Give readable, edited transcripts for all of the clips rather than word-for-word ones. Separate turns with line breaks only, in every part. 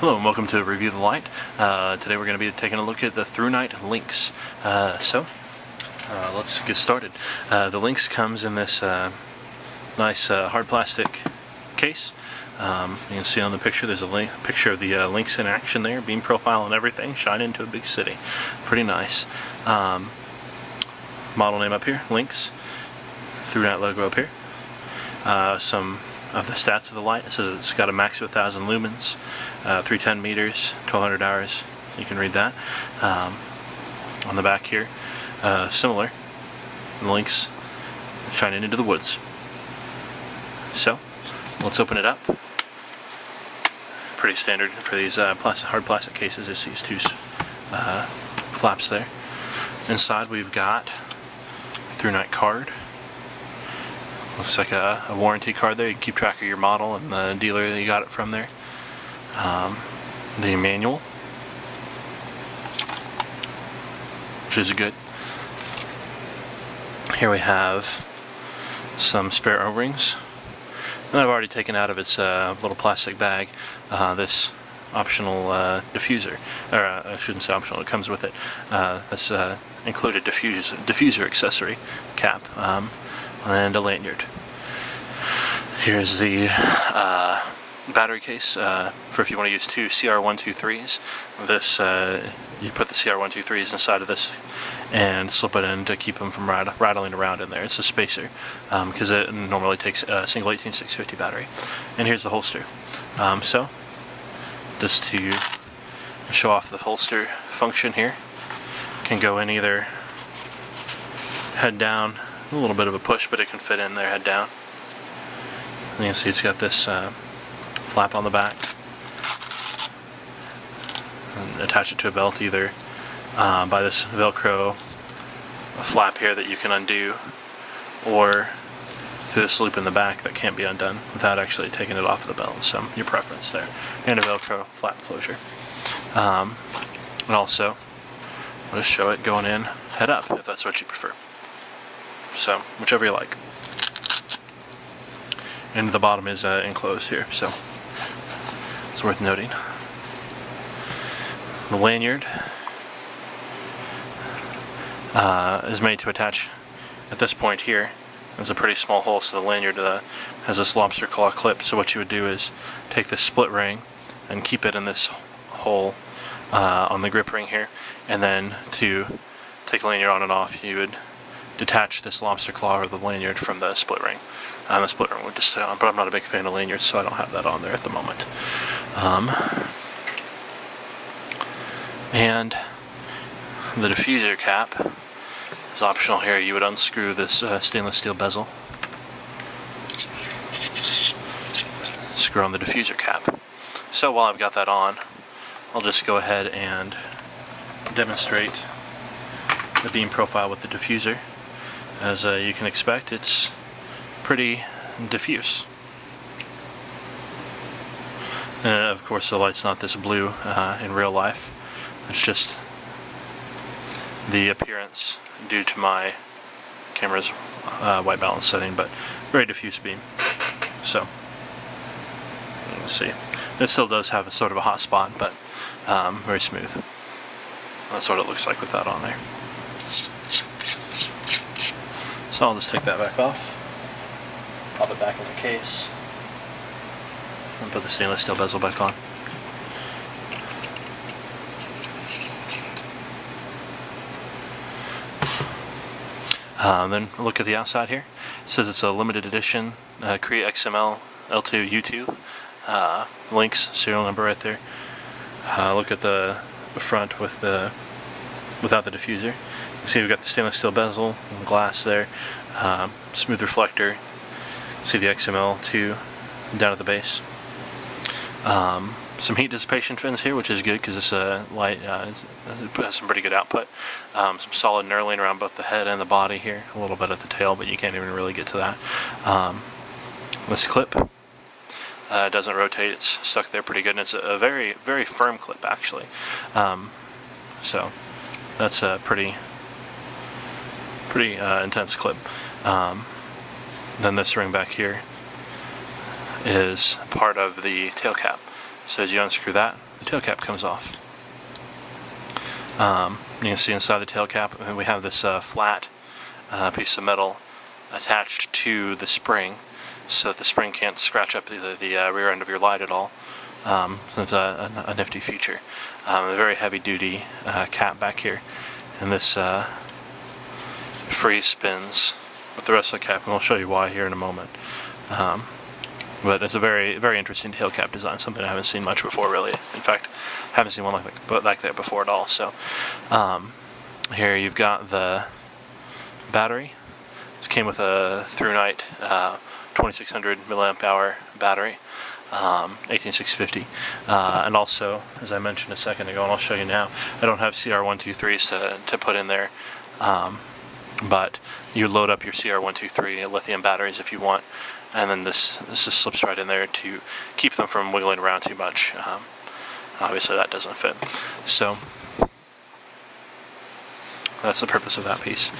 Hello and welcome to Review the Light. Today we're going to be taking a look at the Thrunite Lynx. Let's get started. The Lynx comes in this nice hard plastic case. You can see on the picture there's a picture of the Lynx in action there, beam profile and everything, shine into a big city. Pretty nice. Model name up here, Lynx. Thrunite logo up here. Some of the stats of the light. It says it's got a max of 1,000 lumens, 310 meters, 1,200 hours. You can read that. On the back here, similar. The Lynx shining into the woods. So, let's open it up. Pretty standard for these hard plastic cases. It's these two flaps there. Inside we've got a Thrunite card. Looks like a warranty card there. You can keep track of your model and the dealer that you got it from there. The manual, which is good. Here we have some spare O-rings. And I've already taken out of its little plastic bag this optional diffuser. Or I shouldn't say optional, it comes with it. This included diffuser accessory cap. And a lanyard. Here's the battery case for if you want to use two CR123s. This you put the CR123s inside of this and slip it in to keep them from rattling around in there. It's a spacer because it normally takes a single 18650 battery. And here's the holster. So just to show off the holster function here, can go in either head down. A little bit of a push, but it can fit in there head down. And you can see it's got this flap on the back. And attach it to a belt either by this Velcro flap here that you can undo, or through this loop in the back that can't be undone without actually taking it off of the belt. So your preference there. And a Velcro flap closure. And also, I'll just show it going in head up if that's what you prefer. So, whichever you like. And the bottom is enclosed here, so it's worth noting. The lanyard is made to attach at this point here. There's a pretty small hole, so the lanyard has this lobster claw clip. So what you would do is take this split ring and keep it in this hole on the grip ring here, and then to take the lanyard on and off, you would detach this lobster claw or the lanyard from the split ring. The split ring would just stay on, but I'm not a big fan of lanyards, so I don't have that on there at the moment. And the diffuser cap is optional here. You would unscrew this stainless steel bezel, screw on the diffuser cap. So while I've got that on, I'll just go ahead and demonstrate the beam profile with the diffuser. As you can expect, it's pretty diffuse. And of course the light's not this blue in real life. It's just the appearance due to my camera's white balance setting, but very diffuse beam. So, you can see. It still does have a sort of a hot spot, but very smooth. That's what it looks like with that on there. So I'll just take that back off, pop it back in the case, and put the stainless steel bezel back on. Then look at the outside here. It says it's a limited edition Korea XML L2 U2 Lynx serial number right there. Look at the front with without the diffuser. You see we've got the stainless steel bezel and glass there, smooth reflector. See the XML2 down at the base. Some heat dissipation fins here, which is good because this light has some pretty good output. Some solid knurling around both the head and the body here, a little bit at the tail, but you can't even really get to that. This clip doesn't rotate, it's stuck there pretty good, and it's a very, very firm clip actually. So that's a pretty intense clip. Then this ring back here is part of the tail cap. So as you unscrew that, the tail cap comes off. You can see inside the tail cap we have this flat piece of metal attached to the spring, so that the spring can't scratch up the rear end of your light at all. So it's a nifty feature. A very heavy-duty cap back here, and this free spins with the rest of the cap, and I'll show you why here in a moment. But it's a very, very interesting tail cap design, something I haven't seen much before, really. In fact, haven't seen one like that before at all. So here you've got the battery. This came with a Thrunite 2600 milliamp hour battery, 18650, and also, as I mentioned a second ago, and I'll show you now, I don't have CR123s to put in there, but you load up your CR123 lithium batteries if you want, and then this just slips right in there to keep them from wiggling around too much. Obviously that doesn't fit, so that's the purpose of that piece.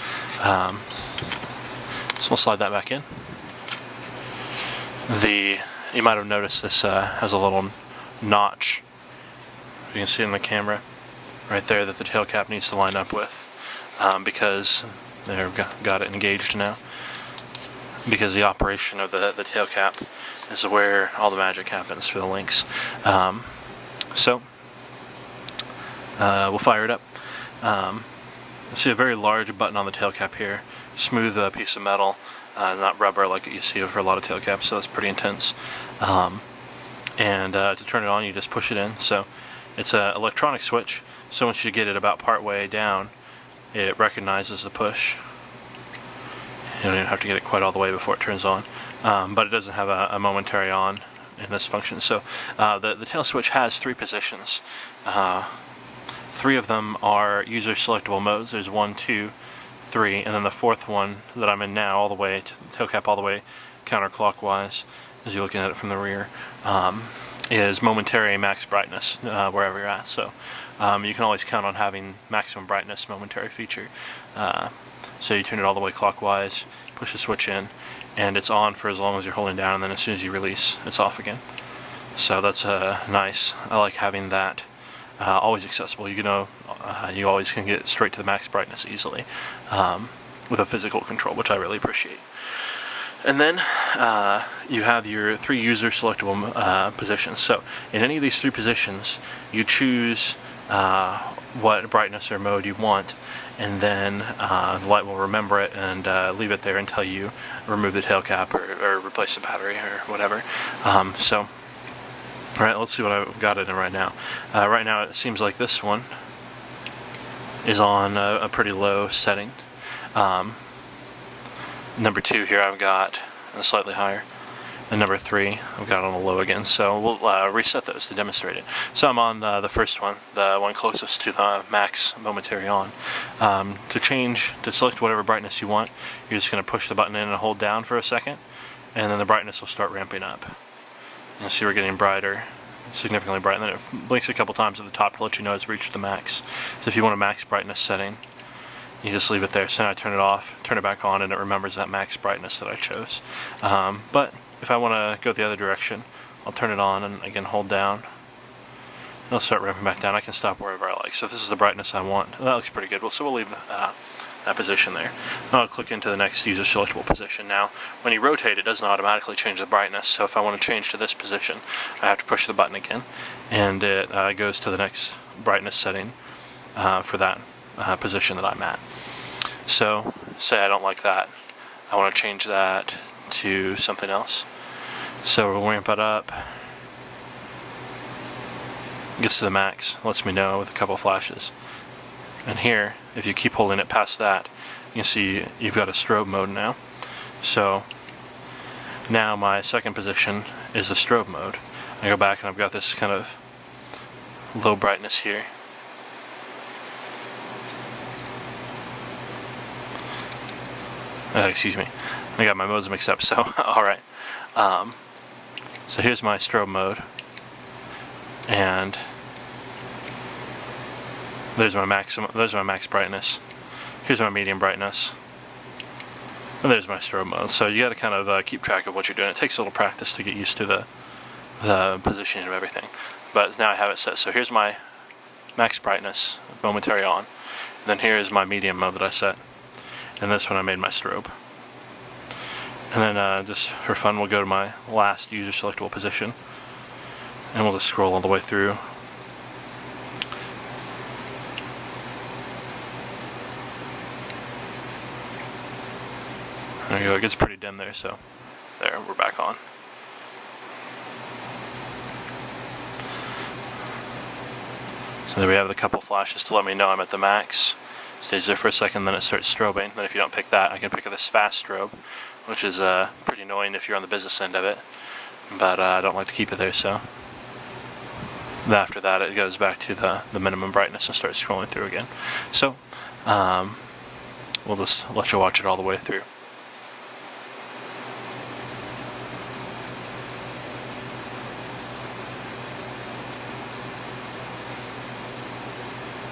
So we'll slide that back in. You might have noticed this has a little notch, you can see in the camera right there, that the tail cap needs to line up with, because they've got it engaged now, because the operation of the tail cap is where all the magic happens for the Lynx. So we'll fire it up. You see a very large button on the tail cap here, smooth piece of metal, not rubber like you see for a lot of tail caps, so that's pretty intense. And to turn it on, you just push it in. So it's an electronic switch, so once you get it about part way down, it recognizes the push. You don't even have to get it quite all the way before it turns on, but it doesn't have a momentary on in this function. So the tail switch has 3 positions. 3 of them are user selectable modes. There's 1, 2, 3, and then the 4th one that I'm in now, all the way to the tail cap, all the way counterclockwise, as you're looking at it from the rear, is momentary max brightness wherever you're at. So you can always count on having maximum brightness momentary feature. So you turn it all the way clockwise, push the switch in, and it's on for as long as you're holding down, and then as soon as you release, it's off again. So that's nice. I like having that always accessible. You know, you always can get straight to the max brightness easily with a physical control, which I really appreciate. And then you have your 3 user selectable positions. So in any of these 3 positions, you choose what brightness or mode you want, and then the light will remember it and leave it there until you remove the tail cap or replace the battery or whatever. So alright, let's see what I've got it in right now. Right now it seems like this one is on a pretty low setting. Number 2 here I've got slightly higher, and number 3 I've got on a low again. So we'll reset those to demonstrate it. So I'm on the first one, the one closest to the max momentary on. To select whatever brightness you want, you're just going to push the button in and hold down for a second, and then the brightness will start ramping up. You'll see we're getting brighter, significantly bright, and then it blinks a couple times at the top to let you know it's reached the max. So if you want a max brightness setting, you just leave it there. So now I turn it off, turn it back on, and it remembers that max brightness that I chose. But if I want to go the other direction, I'll turn it on and again hold down. It'll start ramping back down. I can stop wherever I like. So if this is the brightness I want, that looks pretty good. So we'll leave that position there. I'll click into the next user selectable position. Now, when you rotate, it doesn't automatically change the brightness. So if I want to change to this position, I have to push the button again, and it goes to the next brightness setting for that position that I'm at. So, say I don't like that. I want to change that to something else. So we'll ramp it up. Gets to the max, lets me know with a couple flashes. And here, if you keep holding it past that, you can see you've got a strobe mode now. So now my second position is the strobe mode. I go back and I've got this kind of low brightness here. Excuse me, I got my modes mixed up, so alright. So here's my strobe mode, and there's my max brightness. Here's my medium brightness, and there's my strobe mode. So you got to kind of keep track of what you're doing. It takes a little practice to get used to the the positioning of everything. But now I have it set. So here's my max brightness, momentary on. And then here is my medium mode that I set. And this one I made my strobe. And then just for fun, we'll go to my last user selectable position. And we'll just scroll all the way through. There you go, it gets pretty dim there, so there, we're back on. So there we have the couple flashes to let me know I'm at the max. Stays there for a second, then it starts strobing. Then if you don't pick that, I can pick this fast strobe, which is pretty annoying if you're on the business end of it, but I don't like to keep it there, so after that it goes back to the minimum brightness and starts scrolling through again. So we'll just let you watch it all the way through.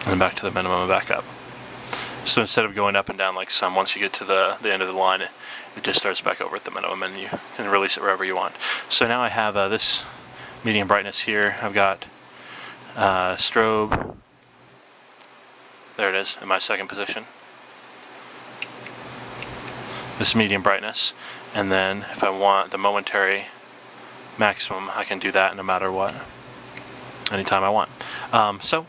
And back to the minimum and back up. So instead of going up and down like some, once you get to the end of the line, it just starts back over at the minimum and you can release it wherever you want. So now I have this medium brightness here. I've got strobe. There it is in my second position. This medium brightness. And then if I want the momentary maximum, I can do that no matter what, anytime I want. So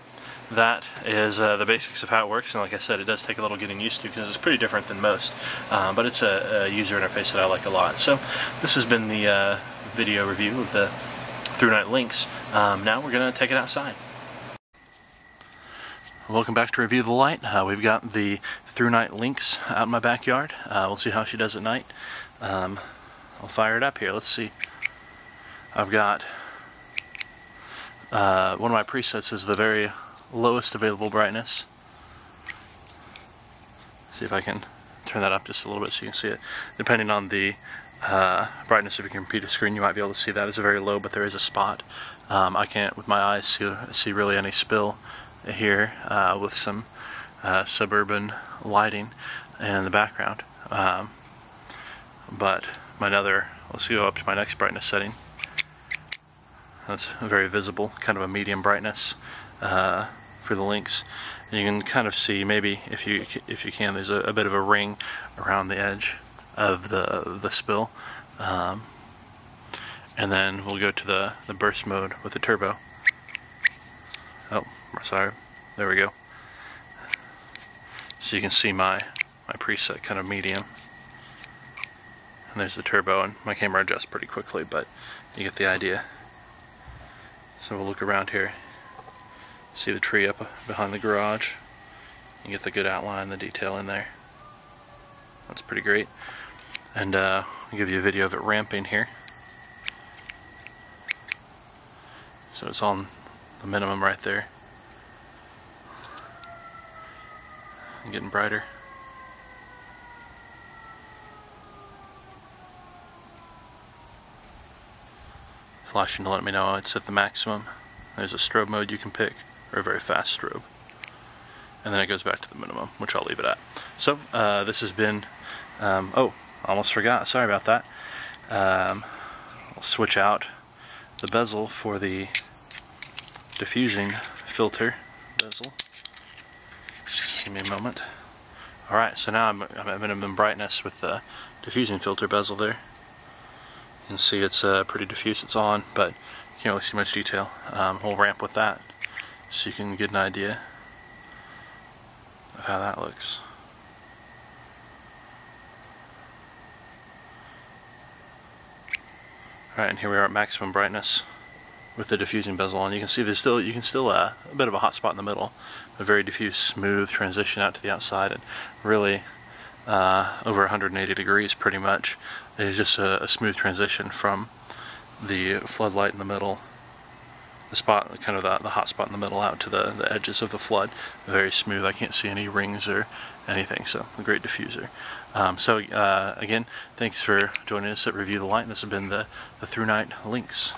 that is the basics of how it works, and like I said, it does take a little getting used to because it's pretty different than most, but it's a user interface that I like a lot. So this has been the video review of the Thrunite Lynx. Now we're going to take it outside. Welcome back to Review the Light. We've got the Thrunite Lynx out in my backyard. We'll see how she does at night. I'll fire it up here. Let's see. I've got one of my presets is the very lowest available brightness. See if I can turn that up just a little bit so you can see it. Depending on the brightness of your computer screen, you might be able to see that. It's very low, but there is a spot. I can't with my eyes see really any spill here with some suburban lighting in the background. But let's go up to my next brightness setting. That's very visible, kind of a medium brightness for the Lynx. And you can kind of see, maybe if you can, there's a bit of a ring around the edge of the spill. And then we'll go to the burst mode with the turbo. Oh, sorry. There we go. So you can see my preset kind of medium. And there's the turbo, and my camera adjusts pretty quickly, but you get the idea. So we'll look around here. See the tree up behind the garage. You get the good outline, the detail in there. That's pretty great. And I'll give you a video of it ramping here. So it's on the minimum right there. And getting brighter. Flashing to let me know it's at the maximum. There's a strobe mode you can pick, or a very fast strobe. And then it goes back to the minimum, which I'll leave it at. So, this has been, oh, almost forgot, sorry about that. I'll switch out the bezel for the diffusing filter bezel. Give me a moment. Alright, so now I'm at minimum brightness with the diffusing filter bezel there. You can see it's pretty diffuse, it's on, but you can't really see much detail. We'll ramp with that so you can get an idea of how that looks. Alright, and here we are at maximum brightness with the diffusing bezel on. You can see there's still a bit of a hot spot in the middle, a very diffuse, smooth transition out to the outside, and really over 180 degrees pretty much. It's just a smooth transition from the floodlight in the middle, the spot, kind of the hot spot in the middle, out to the edges of the flood. Very smooth. I can't see any rings or anything, so a great diffuser. Again, thanks for joining us at Review the Light. This has been the Thrunite Lynx.